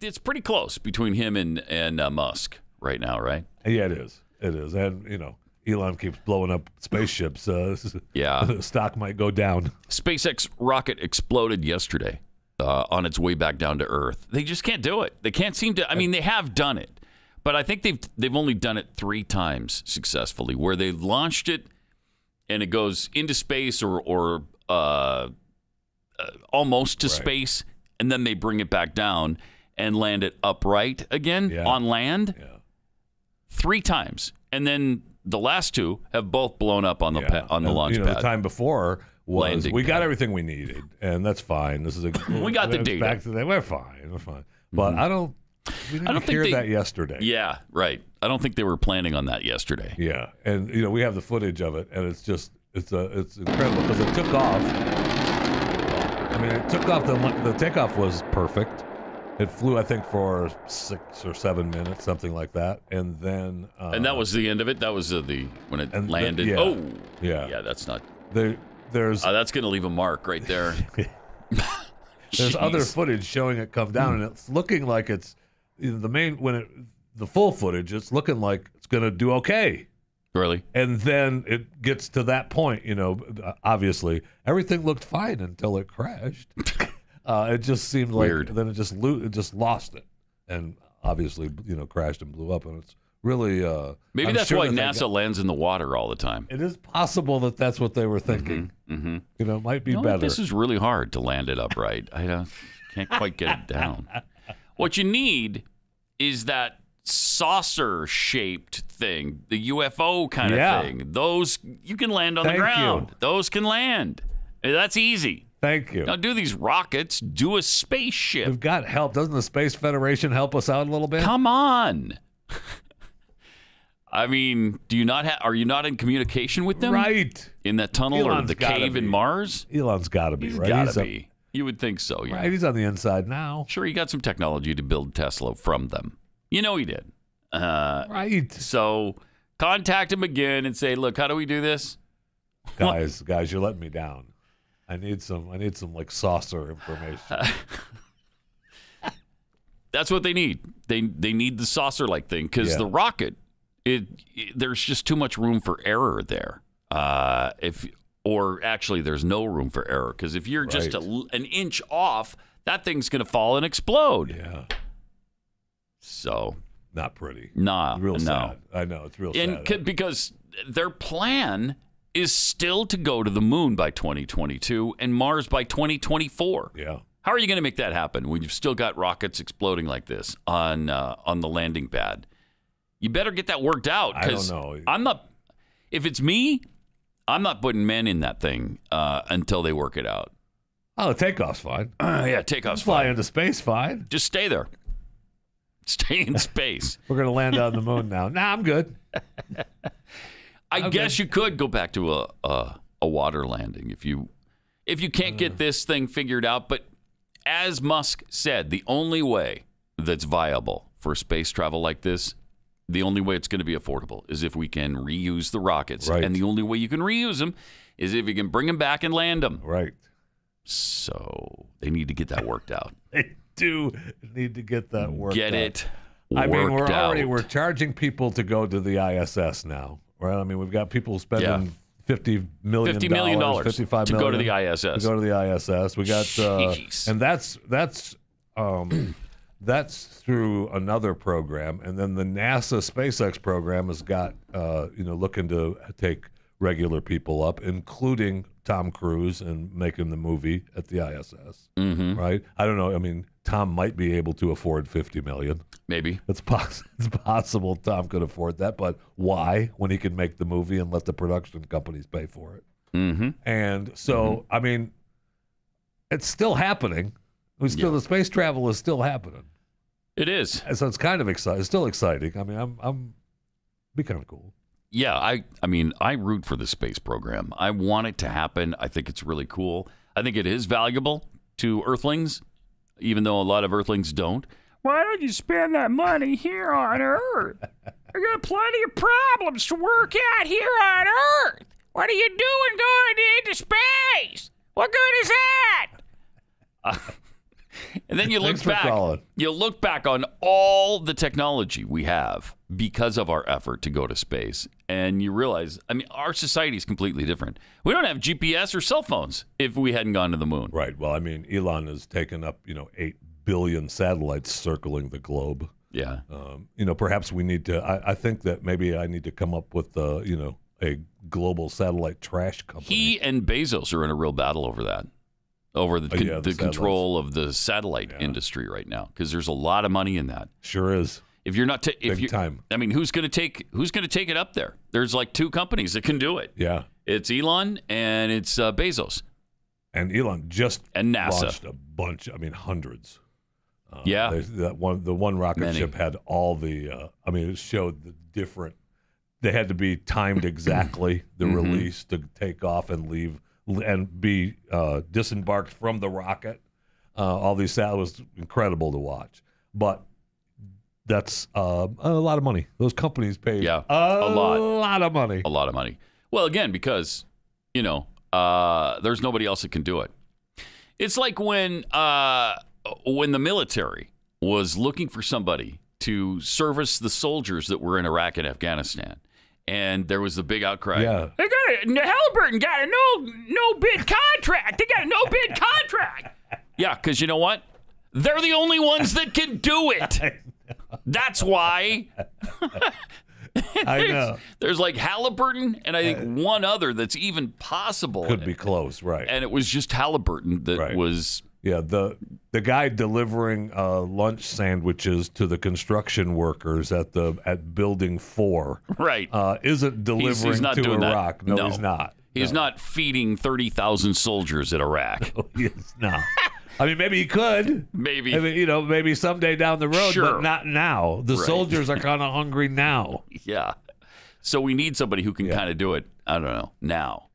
It's pretty close between him and Musk right now, right? Yeah, it is. It is. And, Elon keeps blowing up spaceships. The stock might go down. SpaceX rocket exploded yesterday on its way back down to Earth. They just can't do it. They can't seem to. I mean, they have done it, but I think they've only done it 3 times successfully, where they've launched it and it goes into space or almost to space, and then they bring it back down and land it upright again on land. Yeah. 3 times, and then the last 2 have both blown up on the launch pad. The time before was landing we got everything we needed, and that's fine. This is we got the data. Back to that, we're fine. But we didn't hear that yesterday. Yeah, right. I don't think they were planning on that yesterday. Yeah, and we have the footage of it, and it's incredible because it took off. I mean, it took off. The takeoff was perfect. It flew, I think, for 6 or 7 minutes, something like that, and then. And that was the end of it. That was when it landed. Yeah, that's not. There's. That's going to leave a mark right there. There's other footage showing it come down, and it's looking like it's the full footage. It's looking like it's going to do okay. Really? And then it gets to that point. Obviously, everything looked fine until it crashed. It just seemed like weird. Then it just lost it, and obviously crashed and blew up, and it's really maybe that's why NASA lands in the water all the time. It is possible that that's what they were thinking. It might be better. This is really hard to land it upright. I can't quite get it down. What you need is that saucer-shaped thing, the UFO kind of thing. Those you can land on the ground. Those can land. That's easy. Thank you. Now do these rockets. Do a spaceship. We've got help. Doesn't the Space Federation help us out a little bit? Come on. I mean, are you not in communication with them? Right. In that tunnel or the cave in Mars? Elon's got to be, right? He's got to be. You would think so, yeah. Right, he's on the inside now. Sure, he got some technology to build Tesla from them. He did. Right. So contact him again and say, look, how do we do this? Guys, you're letting me down. I need some like saucer information. That's what they need. They need the saucer-like thing because the rocket, there's just too much room for error there. Actually, there's no room for error because if you're just an inch off, that thing's going to fall and explode. Yeah. So not pretty. Real sad. I know it's real sad. Because their plan is still to go to the moon by 2022 and Mars by 2024. Yeah. How are you going to make that happen when you've still got rockets exploding like this on the landing pad? You better get that worked out. I don't know. I'm not. If it's me, I'm not putting men in that thing until they work it out. Oh, the takeoff's fine. Takeoff's fine. Fly into space, fine. Just stay there. Stay in space. We're going to land on the moon now. Nah, I'm good. I guess you could go back to a water landing if you can't get this thing figured out. But as Musk said, the only way that's viable for space travel like this, the only way it's going to be affordable is if we can reuse the rockets. Right. And the only way you can reuse them is if you can bring them back and land them. Right. So they need to get that worked out. They do need to get that worked out. Get it I mean, worked we're charging people to go to the ISS now. Right? I mean, we've got people spending $50 million, $50 million $55 to million go to the ISS. To go to the ISS. We got, and that's through another program, and then the NASA SpaceX program has got, looking to take regular people up, including Tom Cruise and making the movie at the ISS. Mm-hmm. Right? I don't know. I mean, Tom might be able to afford $50 million. Maybe. It's possible Tom could afford that, but why when he can make the movie and let the production companies pay for it? Mm-hmm. And so, I mean, it's still happening. The space travel is still happening. It is. And so it's kind of exciting. It's still exciting. I mean, I'm be kind of cool. Yeah, I mean, I root for the space program. I want it to happen. I think it's really cool. I think it is valuable to Earthlings, even though a lot of Earthlings don't. Why don't you spend that money here on Earth? I got plenty of problems to work out here on Earth. What are you doing going into space? What good is that? And then you look back. You look back on all the technology we have because of our effort to go to space, and you realize, I mean, our society is completely different. We don't have GPS or cell phones if we hadn't gone to the moon. Right. Well, I mean, Elon has taken up 8 billion satellites circling the globe. Yeah. Perhaps we need to. I think that maybe I need to come up with a global satellite trash company. He and Bezos are in a real battle over that. Over the control of the satellite industry right now, because there's a lot of money in that. Sure is. If you're not, big time. I mean, who's going to take it up there? There's like 2 companies that can do it. Yeah, it's Elon and it's Bezos. And Elon just NASA launched a bunch. I mean, hundreds. The one rocket ship had all the. It showed the different. They had to be timed exactly the release to take off and leave and be disembarked from the rocket. All these, that was incredible to watch. But that's a lot of money. Those companies pay a lot of money. A lot of money. Well, again, because there's nobody else that can do it. It's like when the military was looking for somebody to service the soldiers that were in Iraq and Afghanistan. And there was the big outcry. Yeah. Halliburton got a no bid contract. They got a no bid contract. Yeah, because you know what? They're the only ones that can do it. That's why. I know. There's like Halliburton and I think one other that's even possible. Could be close, right? And it was just Halliburton that was. Yeah, the guy delivering lunch sandwiches to the construction workers at Building 4, right? Isn't delivering he's not to doing Iraq. That. No, he's not. He's not feeding 30,000 soldiers at Iraq. No, he's not. I mean, maybe he could. Maybe. I mean, maybe someday down the road, but not now. The soldiers are kind of hungry now. Yeah. So we need somebody who can kind of do it, I don't know, now.